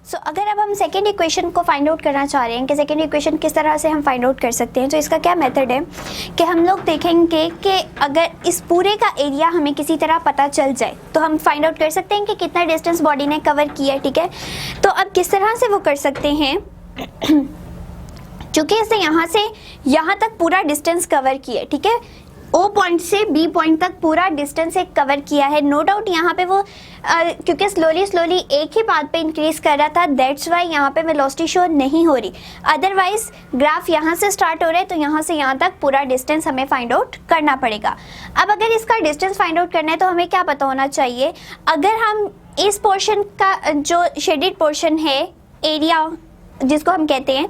अगर अब हम सेकेंड इक्वेशन को फाइंड आउट करना चाह रहे हैं कि सेकेंड इक्वेशन किस तरह से हम फाइंड आउट कर सकते हैं, तो इसका क्या मेथड है कि हम लोग देखेंगे कि अगर इस पूरे का एरिया हमें किसी तरह पता चल जाए तो हम फाइंड आउट कर सकते हैं कि कितना डिस्टेंस बॉडी ने कवर किया है। ठीक है, तो अब किस तरह से वो कर सकते हैं चूँकि इसने यहाँ से यहाँ तक पूरा डिस्टेंस कवर किया है। ठीक है, ओ पॉइंट से बी पॉइंट तक पूरा डिस्टेंस एक कवर किया है। नो डाउट यहाँ पे वो क्योंकि स्लोली एक ही पाथ पे इंक्रीज कर रहा था, दैट्स वाई यहाँ पे वेलोसिटी शो नहीं हो रही। अदरवाइज ग्राफ यहाँ से स्टार्ट हो रहा है तो यहाँ से यहाँ तक पूरा डिस्टेंस हमें फाइंड आउट करना पड़ेगा। अब अगर इसका डिस्टेंस फाइंड आउट करना है तो हमें क्या पता होना चाहिए, अगर हम इस पोर्शन का जो शेडेड पोर्शन है, एरिया जिसको हम कहते हैं,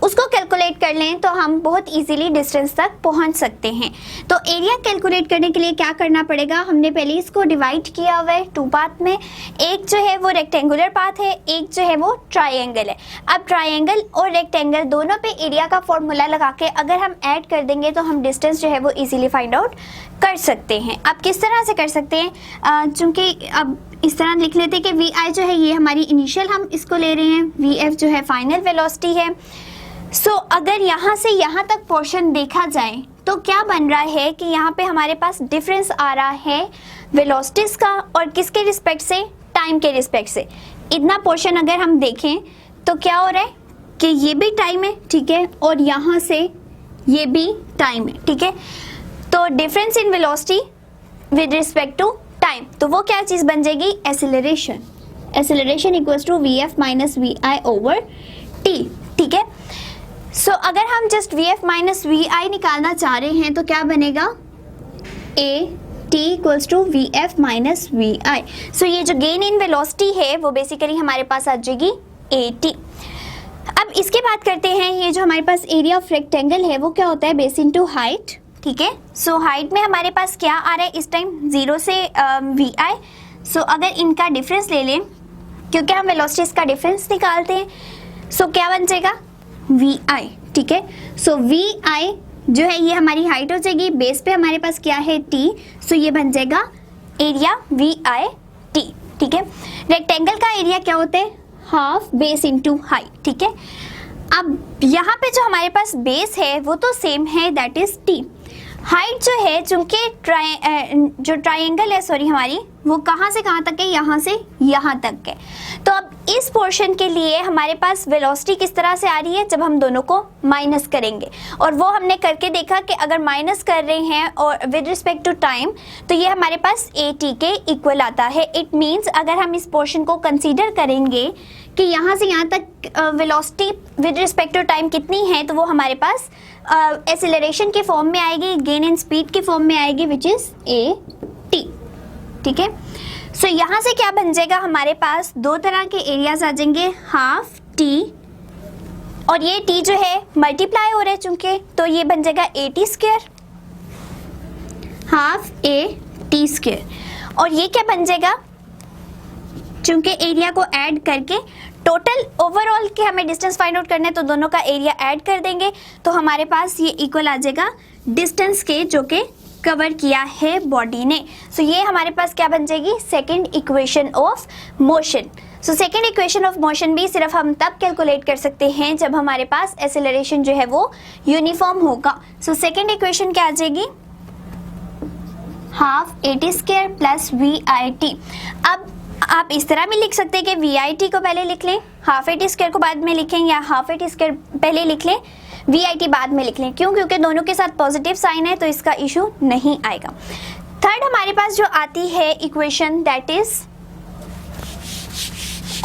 उसको कैलकुलेट कर लें तो हम बहुत इजीली डिस्टेंस तक पहुंच सकते हैं। तो एरिया कैलकुलेट करने के लिए क्या करना पड़ेगा, हमने पहले इसको डिवाइड किया हुआ है टू पाथ में। एक जो है वो रेक्टेंगुलर पाथ है, एक जो है वो ट्रायंगल है। अब ट्रायंगल और रेक्टेंगल दोनों पे एरिया का फॉर्मूला लगा के अगर हम ऐड कर देंगे तो हम डिस्टेंस जो है वो इजीली फाइंड आउट कर सकते हैं। अब किस तरह से कर सकते हैं, चूँकि अब इस तरह लिख लेते हैं कि वी आई जो है ये हमारी इनिशियल हम इसको ले रहे हैं, वी एफ जो है फाइनल वेलोसिटी है। अगर यहाँ से यहाँ तक पोर्शन देखा जाए तो क्या बन रहा है कि यहाँ पे हमारे पास डिफरेंस आ रहा है वेलोसिटीज का, और किसके रिस्पेक्ट से, टाइम के रिस्पेक्ट से। इतना पोर्शन अगर हम देखें तो क्या हो रहा है कि ये भी टाइम है, ठीक है, और यहाँ से ये भी टाइम है। ठीक है, तो difference in velocity with respect to time, तो वो क्या चीज़ बन जाएगी, acceleration. Acceleration equals to we f minus we i over t. ठीक है, अगर हम just v f minus we i निकालना चाह रहे हैं तो क्या बनेगा, a t equals to we f minus we i. ये जो गेन इन वेलोसिटी है वो बेसिकली हमारे पास आ जाएगी ए टी। अब इसके बात करते हैं, ये जो हमारे पास एरिया ऑफ रेक्टेंगल है वो क्या होता है, बेस इनटू हाइट। ठीक है, हाइट में हमारे पास क्या आ रहा है इस टाइम, 0 से वी आई। अगर इनका डिफरेंस ले लें, क्योंकि हम वेलोसिटीज का डिफरेंस निकालते हैं, क्या बन जाएगा, वी आई। ठीक है, वी आई जो है ये हमारी हाइट हो जाएगी, बेस पे हमारे पास क्या है, टी, ये बन जाएगा एरिया वी आई टी। ठीक है, रेक्टेंगल का एरिया क्या होता है, हाफ बेस इनटू हाइट। ठीक है, अब यहाँ पे जो हमारे पास बेस है वो तो सेम है, दैट इज टी। हाइट जो है, चूंकि जो ट्रायंगल है सॉरी हमारी, वो कहाँ से कहाँ तक है, यहाँ से यहाँ तक है। तो अब इस पोर्शन के लिए हमारे पास वेलोसिटी किस तरह से आ रही है, जब हम दोनों को माइनस करेंगे, और वो हमने करके देखा कि अगर माइनस कर रहे हैं और विद रिस्पेक्ट टू टाइम तो ये हमारे पास ए टी के इक्वल आता है। इट मीन्स अगर हम इस पोर्शन को कंसीडर करेंगे कि यहाँ से यहाँ तक velocity with respect to time कितनी है, तो वो हमारे पास एक्सेलरेशन के फॉर्म में आएगी, गेन इन स्पीड के फॉर्म में आएगी, विच इज ए टी। ठीक है, यहाँ से क्या बन जाएगा, हमारे पास दो तरह के एरियाज आ जाएंगे, हाफ टी, और ये टी जो है मल्टीप्लाई हो रहा है चूंकि, तो ये बन जाएगा ए T square, half A T square. और ये क्या बन जाएगा, चूंकि एरिया को ऐड करके टोटल ओवरऑल के हमें डिस्टेंस फाइंड आउट करना है, तो दोनों का एरिया ऐड कर देंगे तो हमारे पास ये इक्वल आ जाएगा डिस्टेंस के जो कि कवर किया है बॉडी ने। ये हमारे पास क्या बन जाएगी, second equation of motion. Second equation of motion भी सिर्फ हम तब कैलकुलेट कर सकते हैं जब हमारे पास एक्सेलरेशन जो है वो यूनिफॉर्म होगा। सेकंड इक्वेशन क्या आ जाएगी, half A T square plus V I T. अब आप इस तरह भी लिख सकते हैं कि वी आई टी को पहले लिख लें, हाफ ए टी स्क्वायर को बाद में लिखें, या हाफ ए टी स्क्वायर पहले लिख लें, वी आई टी बाद में लिख लें। क्यों, क्योंकि दोनों के साथ पॉजिटिव साइन है तो इसका इशू नहीं आएगा। थर्ड हमारे पास जो आती है equation, that is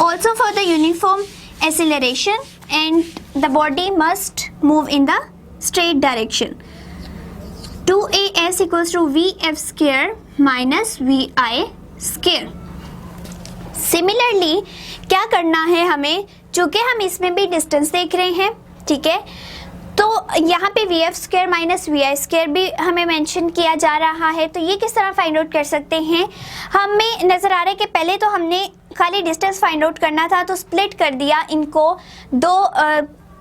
also for the uniform acceleration and the body must move in the straight direction. 2as equals to we F square minus we I square. Similarly क्या करना है हमें, चूंकि हम इसमें भी डिस्टेंस देख रहे हैं, ठीक है, तो यहाँ पे V F square minus we I square भी हमें मेंशन किया जा रहा है। तो ये किस तरह फाइंड आउट कर सकते हैं, हमें नज़र आ रहा है कि पहले तो हमने खाली डिस्टेंस फाइंड आउट करना था तो स्प्लिट कर दिया इनको दो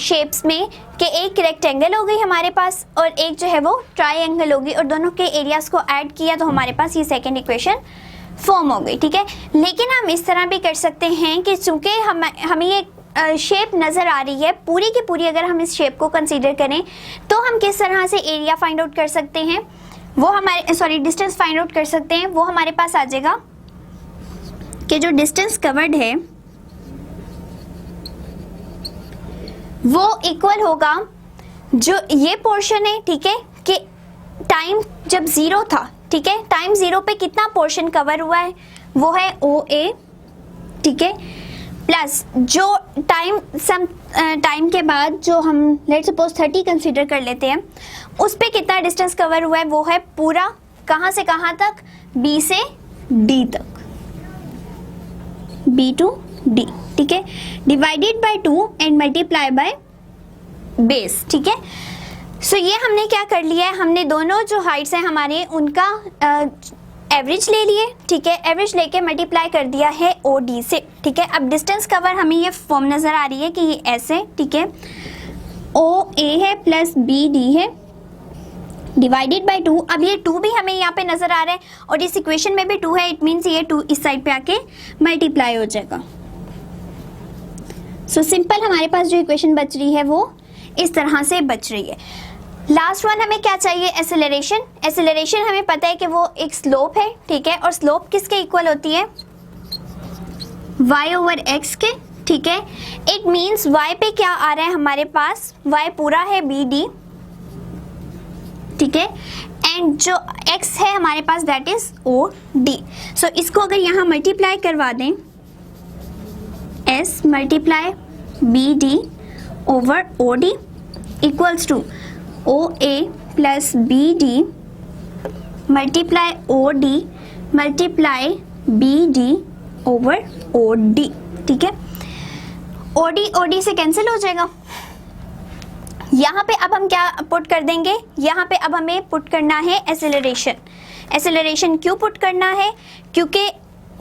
शेप्स में, कि एक रेक्टेंगल हो गई हमारे पास और एक जो है वो ट्रायंगल होगी, और दोनों के एरियाज को ऐड किया तो हमारे पास ये सेकेंड इक्वेशन फॉर्म हो गई, ठीक है। लेकिन हम इस तरह भी कर सकते हैं कि चूंकि हमें ये शेप नज़र आ रही है पूरी की पूरी, अगर हम इस शेप को कंसीडर करें तो हम किस तरह से एरिया फाइंड आउट कर सकते हैं, वो हमारे डिस्टेंस फाइंड आउट कर सकते हैं। वो हमारे पास आ जाएगा कि जो डिस्टेंस कवर्ड है वो इक्वल होगा जो ये पोर्शन है, ठीक है, कि टाइम जब 0 था, ठीक है, टाइम 0 पे कितना पोर्शन कवर हुआ है वो है OA, ठीक है, प्लस जो टाइम के बाद जो हम लेट्स सपोज 30 कंसीडर कर लेते हैं, उस पे कितना डिस्टेंस कवर हुआ है वो है पूरा कहाँ से कहाँ तक, B से D तक, B to D, ठीक है, divided by 2 and multiply by base, ठीक है। सो ये हमने क्या कर लिया है, हमने दोनों जो हाइट्स हैं हमारे उनका एवरेज ले लिए, ठीक है, एवरेज लेके मल्टीप्लाई कर दिया है OD से, ठीक है। अब डिस्टेंस कवर हमें ये फॉर्म नज़र आ रही है कि ये ऐसे, ठीक है, OA है प्लस BD है डिवाइडेड बाय 2। अब ये 2 भी हमें यहाँ पे नज़र आ रहा है और इस इक्वेशन में भी 2 है, इट मीन्स ये 2 इस साइड पे आके मल्टीप्लाई हो जाएगा। सो सिंपल हमारे पास जो इक्वेशन बच रही है वो इस तरह से बच रही है। लास्ट वन हमें क्या चाहिए, एसेलरेशन। एसेलरेशन हमें पता है कि वो एक स्लोप है, ठीक है, और स्लोप किसके इक्वल होती है, y/x के, ठीक है। इट मीन्स y पे क्या आ रहा है हमारे पास, y पूरा है BD, ठीक है, एंड जो x है हमारे पास दैट इज OD। सो इसको अगर यहाँ मल्टीप्लाई करवा दें, s multiply BD over OD equals to OA plus BD multiply OD multiply BD over OD, ठीक है। OD से कैंसिल हो जाएगा। यहाँ पे अब हम क्या पुट कर देंगे, यहाँ पे अब हमें पुट करना है एसेलरेशन। एसेलरेशन क्यों पुट करना है, क्योंकि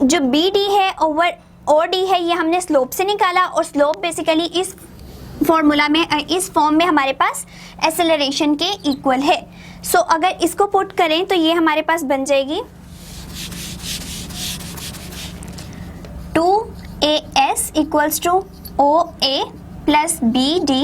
जो BD है ओवर OD है ये हमने स्लोप से निकाला और स्लोप बेसिकली इस फॉर्मूला में, इस फॉर्म में हमारे पास एसेलरेशन के इक्वल है। सो अगर इसको पुट करें तो ये हमारे पास बन जाएगी 2AS equals to OA plus BD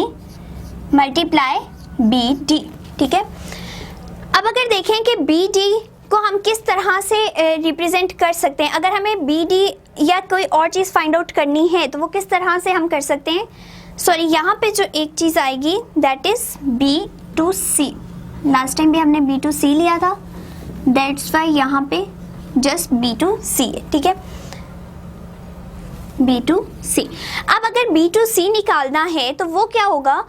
multiply BD, ठीक है। अब अगर देखें कि BD को हम किस तरह से रिप्रेजेंट कर सकते हैं, अगर हमें BD या कोई और चीज़ फाइंड आउट करनी है तो वो किस तरह से हम कर सकते हैं। सॉरी, यहाँ पे जो एक चीज़ आएगी that is B to C। Last time भी हमने B to C लिया था, दैट्स वाई यहाँ पे जस्ट B to C है, ठीक है, B to C। अब अगर B to C निकालना है तो वो क्या होगा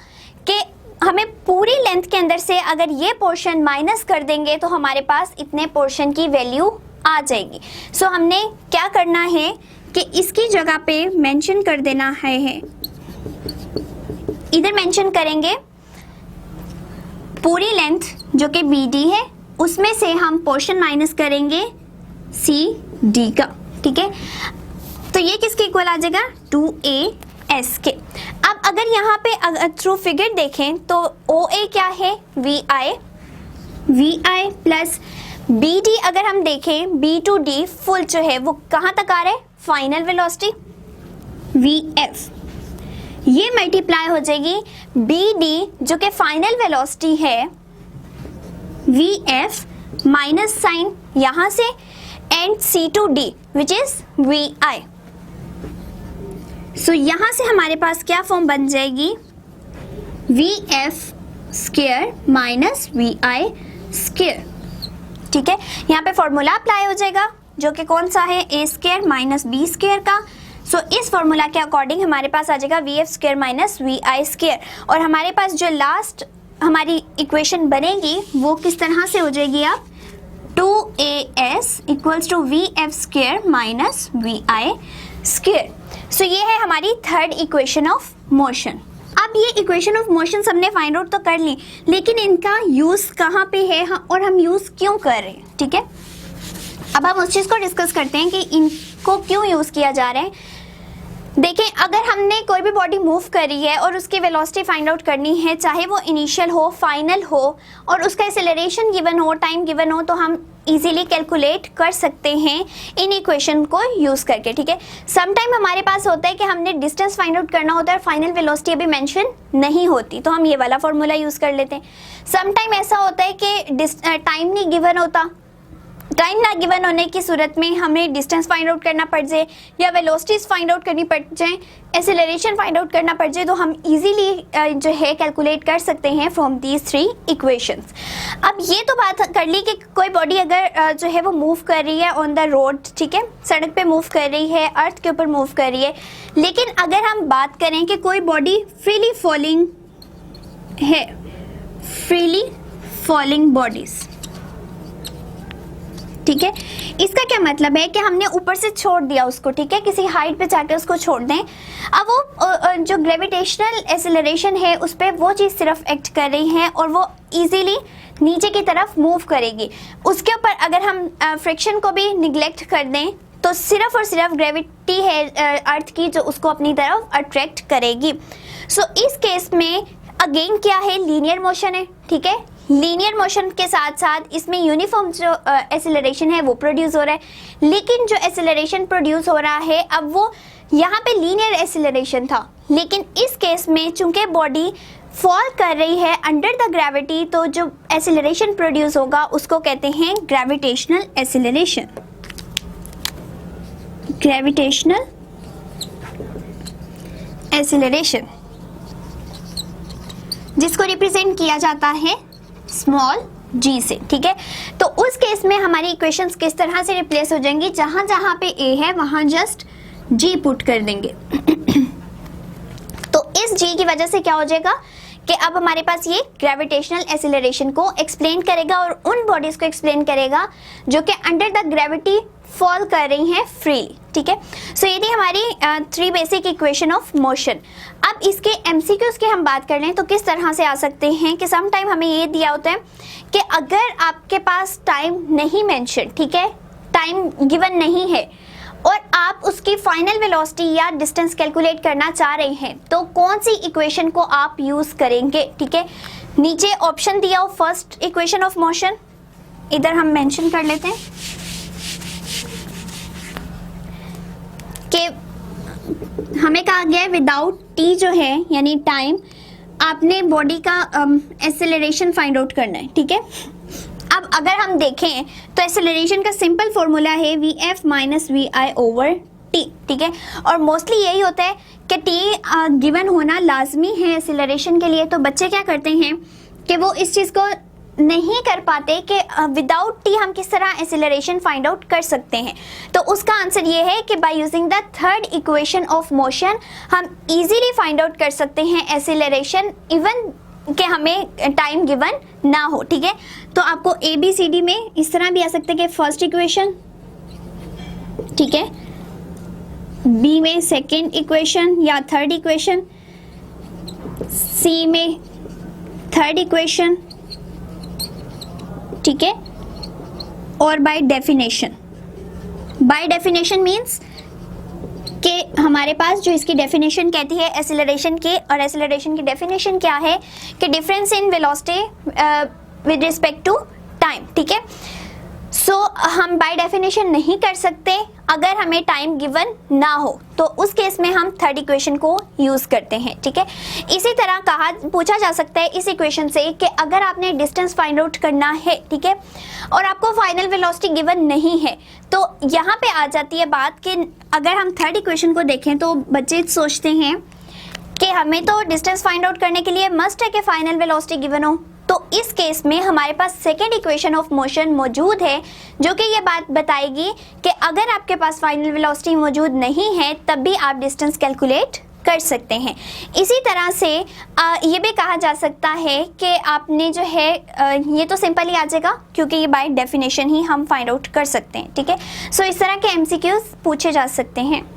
कि हमें पूरी लेंथ के अंदर से अगर ये पोर्शन माइनस कर देंगे तो हमारे पास इतने पोर्शन की वैल्यू आ जाएगी। सो हमने क्या करना है कि इसकी जगह पे मेंशन कर देना है, इधर मेंशन करेंगे पूरी लेंथ जो कि BD है, उसमें से हम पोर्शन माइनस करेंगे CD का, ठीक है। तो ये किसके इक्वल आ जाएगा, 2AS के। अब अगर यहाँ पे थ्रू फिगर देखें तो OA क्या है, VI प्लस BD अगर हम देखें B to D फुल जो है वो कहाँ तक आ रहा है, फाइनल वेलोसिटी VF, ये मल्टीप्लाई हो जाएगी BD जो कि फाइनल वेलोसिटी है VF माइनस साइन यहाँ से and C to D which is VI। सो यहाँ से हमारे पास क्या फॉर्म बन जाएगी, VF square minus VI square, ठीक है। यहाँ पे फॉर्मूला अप्लाई हो जाएगा जो कि कौन सा है, A square minus B square का। सो इस फॉर्मूला के अकॉर्डिंग हमारे पास आ जाएगा VF square minus VI square, और हमारे पास जो लास्ट हमारी इक्वेशन बनेगी वो किस तरह से हो जाएगी, आप 2AS equals to VF square minus VI square. So ये है हमारी थर्ड इक्वेशन ऑफ मोशन। अब ये इक्वेशन ऑफ मोशन हमने फाइंड आउट तो कर ली, लेकिन इनका यूज़ कहाँ पे है और हम यूज़ क्यों कर रहे हैं, ठीक है। अब हम उस चीज़ को डिस्कस करते हैं कि इनको क्यों यूज़ किया जा रहा है। देखें, अगर हमने कोई भी बॉडी मूव करी है और उसकी वेलोसिटी फाइंड आउट करनी है, चाहे वो इनिशियल हो, फाइनल हो, और उसका एक्सेलरेशन गिवन हो, टाइम गिवन हो, तो हम इजीली कैलकुलेट कर सकते हैं इन इक्वेशन को यूज करके, ठीक है। सम टाइम हमारे पास होता है कि हमने डिस्टेंस फाइंड आउट करना होता है और फाइनल वेलोसिटी अभी मेंशन नहीं होती, तो हम ये वाला फॉर्मूला यूज कर लेते हैं। सम टाइम ऐसा होता है कि टाइम नहीं गिवन होता, टाइम ना गिवन होने की सूरत में हमें डिस्टेंस फाइंड आउट करना पड़ जाए या वेलोसिटीज फाइंड आउट करनी पड़ जाए, एक्सेलरेशन फाइंड आउट करना पड़ जाए, तो हम इजीली जो है कैलकुलेट कर सकते हैं फ्रॉम दीज थ्री इक्वेशंस। अब ये तो बात कर ली कि कोई बॉडी अगर जो है वो मूव कर रही है ऑन द रोड, ठीक है, सड़क पे मूव कर रही है, अर्थ के ऊपर मूव कर रही है। लेकिन अगर हम बात करें कि कोई बॉडी फ्रीली फॉलिंग है, फ्रीली फॉलिंग बॉडीज, ठीक है, इसका क्या मतलब है कि हमने ऊपर से छोड़ दिया उसको, ठीक है, किसी हाइट पे जाकर उसको छोड़ दें। अब वो जो ग्रेविटेशनल एक्सेलरेशन है उस पर वो चीज़ सिर्फ एक्ट कर रही है और वो इजीली नीचे की तरफ मूव करेगी। उसके ऊपर अगर हम फ्रिक्शन को भी निगलेक्ट कर दें तो सिर्फ और सिर्फ ग्रेविटी है अर्थ की जो उसको अपनी तरफ अट्रैक्ट करेगी। सो इस केस में अगेन क्या है, लीनियर मोशन है, ठीक है। लीनियर मोशन के साथ साथ इसमें यूनिफॉर्म जो एक्सेलरेशन है वो प्रोड्यूस हो रहा है, लेकिन जो एक्सेलरेशन प्रोड्यूस हो रहा है अब वो यहाँ पे लीनियर एक्सेलरेशन था, लेकिन इस केस में चूंकि बॉडी फॉल कर रही है अंडर द ग्रेविटी, तो जो एक्सेलरेशन प्रोड्यूस होगा उसको कहते हैं ग्रेविटेशनल एक्सेलरेशन, ग्रेविटेशनल एक्सेलरेशन, जिसको रिप्रेजेंट किया जाता है स्मॉल जी से, ठीक है। तो उस केस में हमारी इक्वेशंस किस तरह से रिप्लेस हो जाएंगी, जहां जहां पे ए है वहां जस्ट जी पुट कर देंगे। तो इस जी की वजह से क्या हो जाएगा कि अब हमारे पास ये ग्रेविटेशनल एक्सेलरेशन को एक्सप्लेन करेगा और उन बॉडीज को एक्सप्लेन करेगा जो कि अंडर द ग्रेविटी फॉल कर रही हैं फ्रीली, ठीक है। सो ये थी हमारी 3 बेसिक इक्वेशन ऑफ मोशन। अब इसके एमसीक्यूज की हम बात कर लें तो किस तरह से आ सकते हैं कि सम टाइम हमें ये दिया होता है कि अगर आपके पास टाइम नहीं मेंशन, ठीक है, टाइम गिवन नहीं है और आप उसकी फाइनल वेलोसिटी या डिस्टेंस कैलकुलेट करना चाह रहे हैं तो कौन सी इक्वेशन को आप यूज करेंगे, ठीक है। नीचे ऑप्शन दिया हो फर्स्ट इक्वेशन ऑफ मोशन, इधर हम मेंशन कर लेते हैं कि हमें कहा गया है विदाउट टी जो है यानी टाइम आपने बॉडी का एक्सेलरेशन फाइंड आउट करना है, ठीक है। अब अगर हम देखें तो एक्सेलरेशन का सिंपल फॉर्मूला है वी.एफ माइनस वी.आई ओवर टी, ठीक है। और मोस्टली यही होता है कि टी गिवन होना लाजमी है एक्सेलरेशन के लिए, तो बच्चे क्या करते हैं कि वो इस चीज़ को नहीं कर पाते कि विदाउट टी हम किस तरह एक्सेलरेशन फाइंड आउट कर सकते हैं। तो उसका आंसर ये है कि by using the third equation of motion हम इजीली फाइंड आउट कर सकते हैं एक्सेलरेशन इवन कि हमें टाइम गिवन ना हो, ठीक है। तो आपको ए बी सी डी में इस तरह भी आ सकते हैं कि फर्स्ट इक्वेशन, ठीक है, बी में सेकेंड इक्वेशन या थर्ड इक्वेशन, सी में थर्ड इक्वेशन, ठीक है। और बाय डेफिनेशन मीन्स कि हमारे पास जो इसकी डेफिनेशन कहती है एक्सेलरेशन की, और एक्सेलरेशन की डेफिनेशन क्या है कि difference in velocity with respect to time, ठीक है। सो हम बाय डेफिनेशन नहीं कर सकते अगर हमें टाइम गिवन ना हो, तो उस केस में हम थर्ड इक्वेशन को यूज करते हैं, ठीक है। इसी तरह पूछा जा सकता है इस इक्वेशन से कि अगर आपने डिस्टेंस फाइंड आउट करना है, ठीक है, और आपको फाइनल वेलोसिटी गिवन नहीं है, तो यहाँ पे आ जाती है बात कि अगर हम थर्ड इक्वेशन को देखें तो बच्चे सोचते हैं कि हमें तो डिस्टेंस फाइंड आउट करने के लिए मस्ट है कि फाइनल वेलोसिटी गिवन हो। तो इस केस में हमारे पास सेकेंड इक्वेशन ऑफ मोशन मौजूद है जो कि ये बात बताएगी कि अगर आपके पास फाइनल वेलोसिटी मौजूद नहीं है तब भी आप डिस्टेंस कैलकुलेट कर सकते हैं। इसी तरह से ये भी कहा जा सकता है कि आपने जो है ये तो सिंपल ही आ जाएगा क्योंकि ये बाय डेफिनेशन ही हम फाइंड आउट कर सकते हैं, ठीक है। सो इस तरह के एमसीक्यूज पूछे जा सकते हैं।